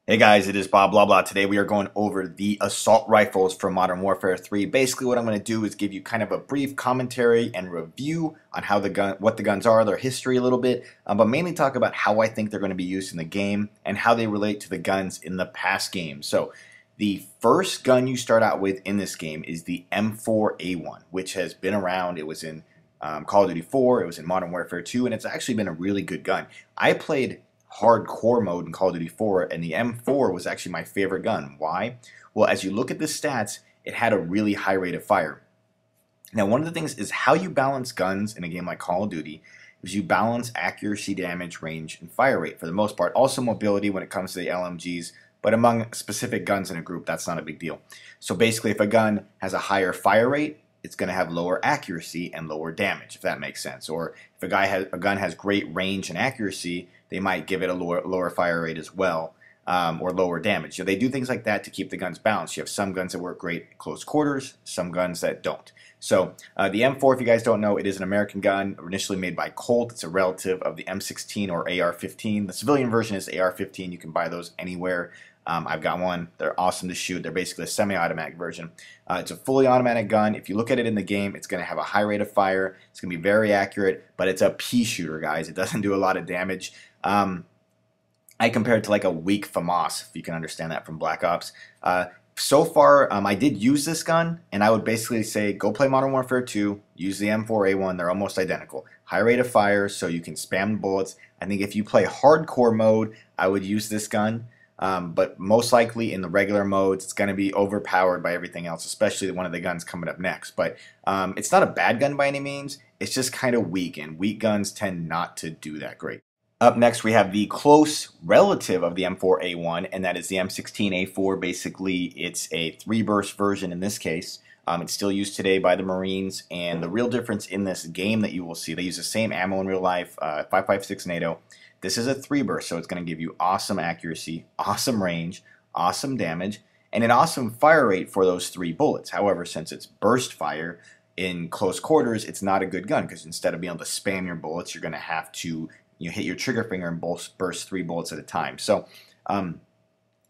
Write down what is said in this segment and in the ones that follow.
Hey guys, it is Bob Blah Blah. Today we are going over the assault rifles for Modern Warfare 3. Basically what I'm going to do is give you kind of a brief commentary and review on how what the guns are, their history a little bit, but mainly talk about how I think they're going to be used in the game and how they relate to the guns in the past games. So the first gun you start out with in this game is the M4A1, which has been around. It was in Call of Duty 4, it was in Modern Warfare 2, and it's actually been a really good gun. I played hardcore mode in Call of Duty 4, and the M4 was actually my favorite gun. Why? Well, as you look at the stats, it had a really high rate of fire. Now, one of the things is how you balance guns in a game like Call of Duty is you balance accuracy, damage, range, and fire rate for the most part. Also mobility when it comes to the LMGs, but among specific guns in a group, that's not a big deal. So basically, if a gun has a higher fire rate, it's going to have lower accuracy and lower damage, if that makes sense. Or if a gun has great range and accuracy, they might give it a lower fire rate as well, or lower damage. So they do things like that to keep the guns balanced. You have some guns that work great at close quarters, some guns that don't. So the M4, if you guys don't know, it is an American gun initially made by Colt. It's a relative of the M16 or AR-15. The civilian version is AR-15. You can buy those anywhere. I've got one. They're awesome to shoot. They're basically a semi-automatic version. It's a fully automatic gun. If you look at it in the game, it's going to have a high rate of fire. It's going to be very accurate, but it's a pea shooter, guys. It doesn't do a lot of damage. I compare it to like a weak FAMAS, if you can understand that from Black Ops. So far, I did use this gun, and I would basically say go play Modern Warfare 2, use the M4A1. They're almost identical. High rate of fire, so you can spam bullets. I think if you play hardcore mode, I would use this gun. But most likely in the regular modes, it's going to be overpowered by everything else, especially one of the guns coming up next. But it's not a bad gun by any means. It's just kind of weak, and weak guns tend not to do that great. Up next, we have the close relative of the M4A1, and that is the M16A4. Basically, it's a 3-burst version in this case. It's still used today by the Marines, and the real difference in this game that you will see, they use the same ammo in real life, 5.56 NATO. This is a 3-burst, so it's going to give you awesome accuracy, awesome range, awesome damage, and an awesome fire rate for those 3 bullets. However, since it's burst fire, in close quarters, it's not a good gun, because instead of being able to spam your bullets, you're going to have to hit your trigger finger and burst 3 bullets at a time. So,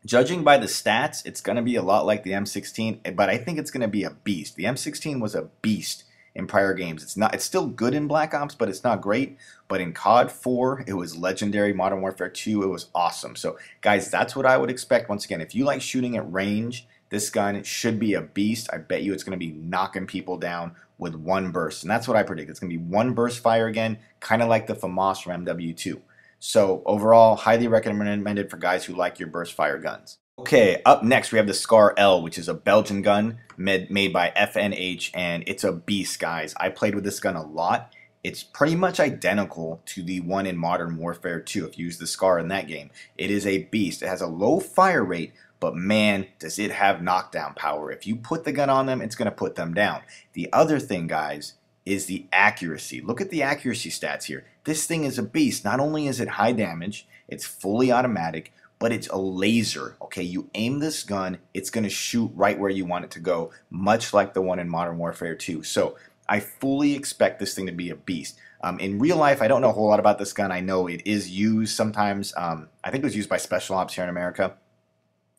judging by the stats, it's going to be a lot like the M16, but I think it's going to be a beast. The M16 was a beast in prior games. It's still good in Black Ops, but it's not great. But in COD 4, it was legendary. Modern Warfare 2, it was awesome. So, guys, that's what I would expect. Once again, if you like shooting at range, this gun should be a beast. I bet you it's going to be knocking people down with 1 burst. And that's what I predict. It's going to be 1 burst fire again, kind of like the FAMAS from Mw3. So overall, highly recommended for guys who like your burst fire guns. Okay, up next we have the Scar L, which is a Belgian gun made by FNH, and it's a beast, guys. I played with this gun a lot. It's pretty much identical to the one in Modern Warfare 2 if you use the Scar in that game. It is a beast. It has a low fire rate, but man, does it have knockdown power. If you put the gun on them, it's going to put them down. The other thing, guys, is the accuracy. Look at the accuracy stats here. This thing is a beast. Not only is it high damage, it's fully automatic, but it's a laser. Okay, you aim this gun, it's going to shoot right where you want it to go, much like the one in Modern Warfare 2. So I fully expect this thing to be a beast. In real life, I don't know a whole lot about this gun. I know it is used sometimes. I think it was used by Special Ops here in America.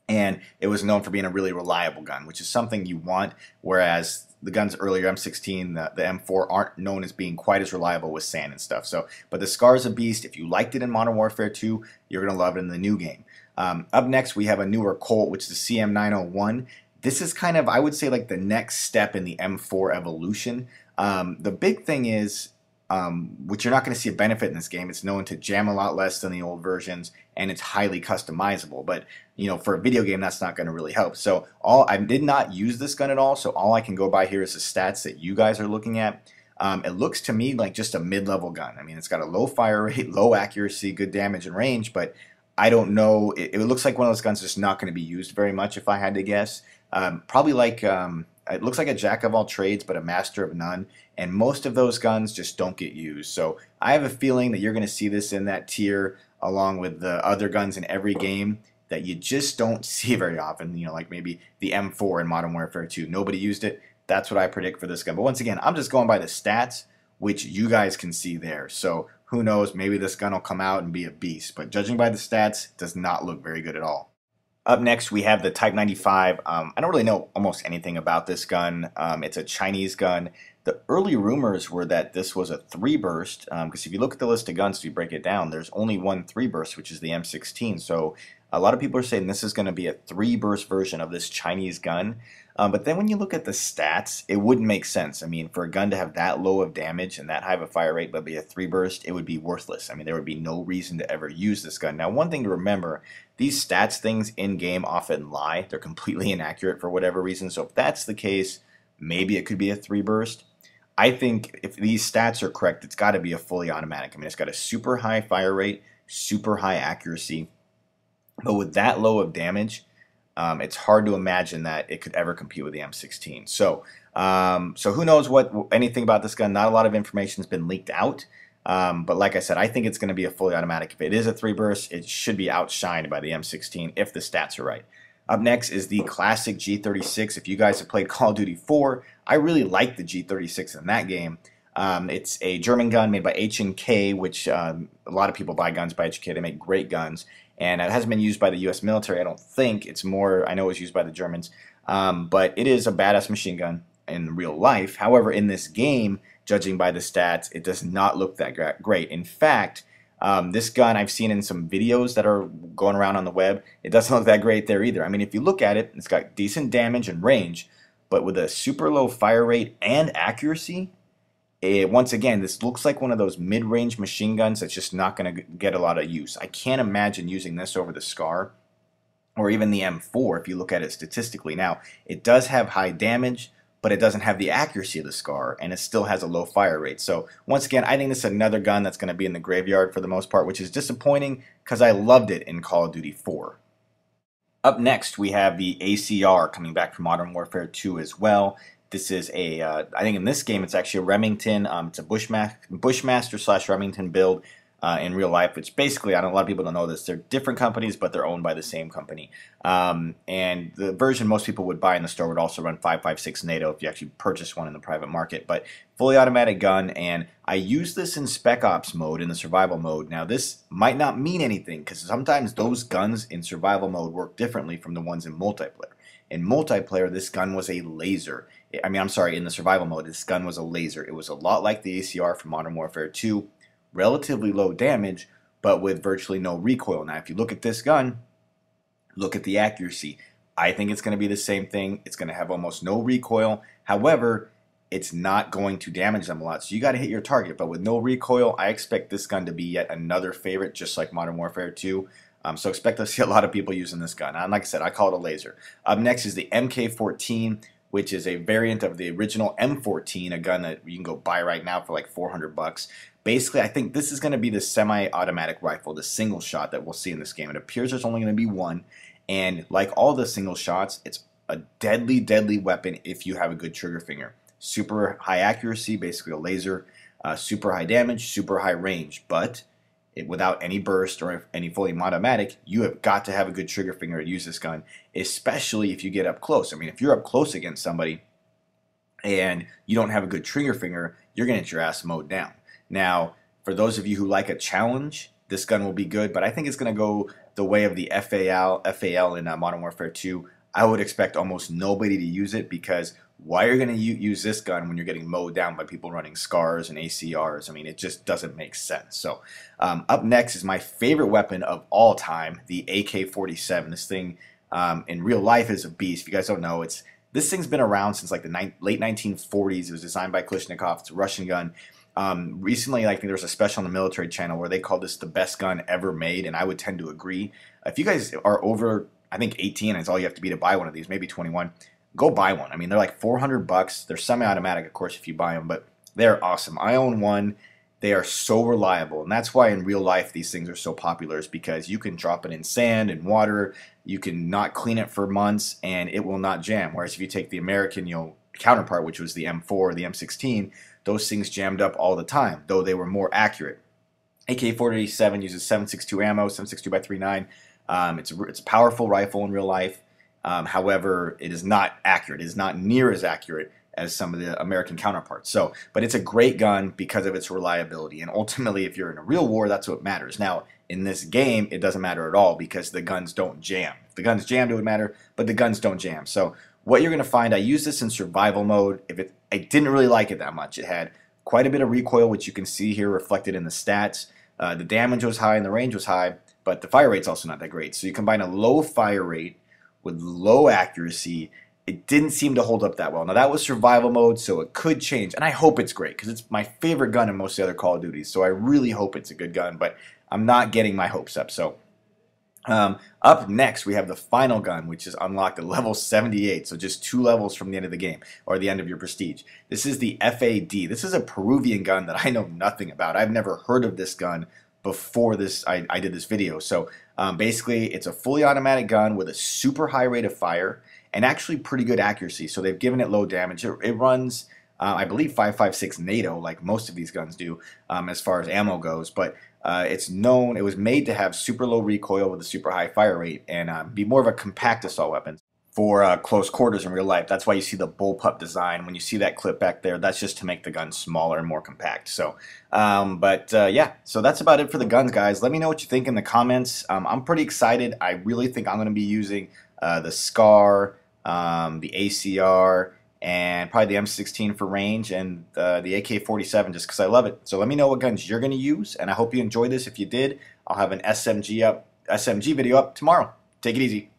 And it was known for being a really reliable gun, which is something you want, whereas the guns earlier, M16, the M4, aren't known as being quite as reliable with sand and stuff. So, but the Scar is a beast. If you liked it in Modern Warfare 2, you're going to love it in the new game. Up next, we have a newer Colt, which is the CM901. This is kind of, I would say, like the next step in the M4 evolution. The big thing is, which you're not going to see a benefit in this game, it's known to jam a lot less than the old versions, and it's highly customizable. But for a video game, that's not going to really help. So I did not use this gun at all, so all I can go by here is the stats that you guys are looking at. It looks to me like just a mid-level gun. I mean, it's got a low fire rate, low accuracy, good damage and range, but I don't know. It looks like one of those guns that's not going to be used very much, if I had to guess. Probably like it looks like a jack of all trades, but a master of none. And most of those guns just don't get used. So I have a feeling that you're going to see this in that tier along with the other guns in every game that you just don't see very often. Like maybe the M4 in Modern Warfare 2. Nobody used it. That's what I predict for this gun. But once again, I'm just going by the stats, which you guys can see there. So who knows, maybe this gun will come out and be a beast. But judging by the stats, it does not look very good at all. Up next, we have the Type 95. I don't really know almost anything about this gun. It's a Chinese gun. The early rumors were that this was a 3-burst, because if you look at the list of guns, if you break it down, there's only one 3-burst, which is the M16. So a lot of people are saying this is going to be a 3-burst version of this Chinese gun. But then when you look at the stats, it wouldn't make sense. I mean, for a gun to have that low of damage and that high of a fire rate but be a 3-burst, it would be worthless. I mean, there would be no reason to ever use this gun. Now, one thing to remember, these stats things in-game often lie. They're completely inaccurate for whatever reason. So if that's the case, maybe it could be a 3-burst. I think if these stats are correct, it's got to be a fully automatic. I mean, it's got a super high fire rate, super high accuracy. But with that low of damage, it's hard to imagine that it could ever compete with the M16. So who knows anything about this gun? Not a lot of information has been leaked out. But like I said, I think it's going to be a fully automatic. If it is a 3-burst, it should be outshined by the M16 if the stats are right. Up next is the classic G36. If you guys have played Call of Duty 4, I really like the G36 in that game. It's a German gun made by H&K, which a lot of people buy guns by H&K. They make great guns. And it hasn't been used by the U.S. military, I don't think. It's more, I know it was used by the Germans. But it is a badass machine gun in real life. However, in this game, judging by the stats, it does not look that great. In fact, this gun I've seen in some videos that are going around on the web. It doesn't look that great there either. I mean, if you look at it, it's got decent damage and range, but with a super low fire rate and accuracy, once again, this looks like one of those mid-range machine guns that's just not going to get a lot of use. I can't imagine using this over the SCAR or even the M4 if you look at it statistically. Now, it does have high damage, but it doesn't have the accuracy of the SCAR, and it still has a low fire rate. So once again, I think this is another gun that's going to be in the graveyard for the most part, which is disappointing because I loved it in Call of Duty 4. Up next, we have the ACR coming back from Modern Warfare 2 as well. This is I think in this game it's actually a Remington. It's a Bushmaster / Remington build in real life, which basically, a lot of people don't know this. They're different companies, but they're owned by the same company. And the version most people would buy in the store would also run 5.56 NATO if you actually purchase one in the private market. But fully automatic gun, and I use this in Spec Ops mode, in the survival mode. Now, this might not mean anything because sometimes those guns in survival mode work differently from the ones in multiplayer. In multiplayer, this gun was a laser. In the survival mode, this gun was a laser. It was a lot like the ACR from Modern Warfare 2, relatively low damage, but with virtually no recoil. Now, if you look at this gun, look at the accuracy. I think it's going to be the same thing. It's going to have almost no recoil. However, it's not going to damage them a lot. So you got to hit your target. But with no recoil, I expect this gun to be yet another favorite, just like Modern Warfare 2. So expect to see a lot of people using this gun. And like I said, I call it a laser. Up next is the MK14, which is a variant of the original M14, a gun that you can go buy right now for like 400 bucks. Basically, I think this is going to be the semi-automatic rifle, the single shot that we'll see in this game. It appears there's only going to be one, and like all the single shots, it's a deadly, deadly weapon if you have a good trigger finger. Super high accuracy, basically a laser, super high damage, super high range, but without any burst or any fully automatic, you have got to have a good trigger finger to use this gun, especially if you get up close. I mean, if you're up close against somebody and you don't have a good trigger finger, you're going to get your ass mowed down. Now, for those of you who like a challenge, this gun will be good, but I think it's going to go the way of the FAL in Modern Warfare 2. I would expect almost nobody to use it because why are you going to use this gun when you're getting mowed down by people running SCARs and ACRs? I mean, it just doesn't make sense. So up next is my favorite weapon of all time, the AK-47. This thing in real life is a beast. If you guys don't know, this thing's been around since like the late 1940s. It was designed by Kalashnikov. It's a Russian gun. Recently, I think there was a special on the military channel where they called this the best gun ever made, and I would tend to agree. If you guys are over, I think 18 is all you have to be to buy one of these, maybe 21, go buy one. I mean, they're like 400 bucks. They're semi-automatic, of course, if you buy them, but they're awesome. I own one. They are so reliable, and that's why in real life these things are so popular, is because you can drop it in sand and water, you can not clean it for months, and it will not jam. Whereas if you take the American counterpart, which was the M4 or the M16, those things jammed up all the time, though they were more accurate. AK-47 uses 7.62 ammo, 7.62 by 3.9. It's a powerful rifle in real life. However, it is not accurate. It is not near as accurate as some of the American counterparts. But it's a great gun because of its reliability. And ultimately, if you're in a real war, that's what matters. Now, in this game, it doesn't matter at all because the guns don't jam. If the guns jammed, it would matter, but the guns don't jam. So what you're going to find, I used this in survival mode. I didn't really like it that much. It had quite a bit of recoil, which you can see here reflected in the stats. The damage was high and the range was high, but the fire rate's also not that great. So you combine a low fire rate with low accuracy. It didn't seem to hold up that well. Now that was survival mode, so it could change, and I hope it's great because it's my favorite gun in most of the other Call of Duties. So I really hope it's a good gun, but I'm not getting my hopes up. So up next, we have the final gun, which is unlocked at level 78, so just 2 levels from the end of the game, or the end of your prestige. This is the FAD. This is a Peruvian gun that I know nothing about. I've never heard of this gun before I did this video. So basically, it's a fully automatic gun with a super high rate of fire and actually pretty good accuracy. So they've given it low damage. It runs, I believe, 5.56 NATO, like most of these guns do, as far as ammo goes, but it was made to have super low recoil with a super high fire rate and be more of a compact assault weapon for close quarters in real life. That's why you see the bullpup design. When you see that clip back there, that's just to make the gun smaller and more compact. So, yeah, so that's about it for the guns, guys. Let me know what you think in the comments. I'm pretty excited. I really think I'm going to be using the SCAR, the ACR, and probably the M16 for range, and the AK-47 just because I love it. So let me know what guns you're going to use, and I hope you enjoyed this. If you did, I'll have an SMG video up tomorrow. Take it easy.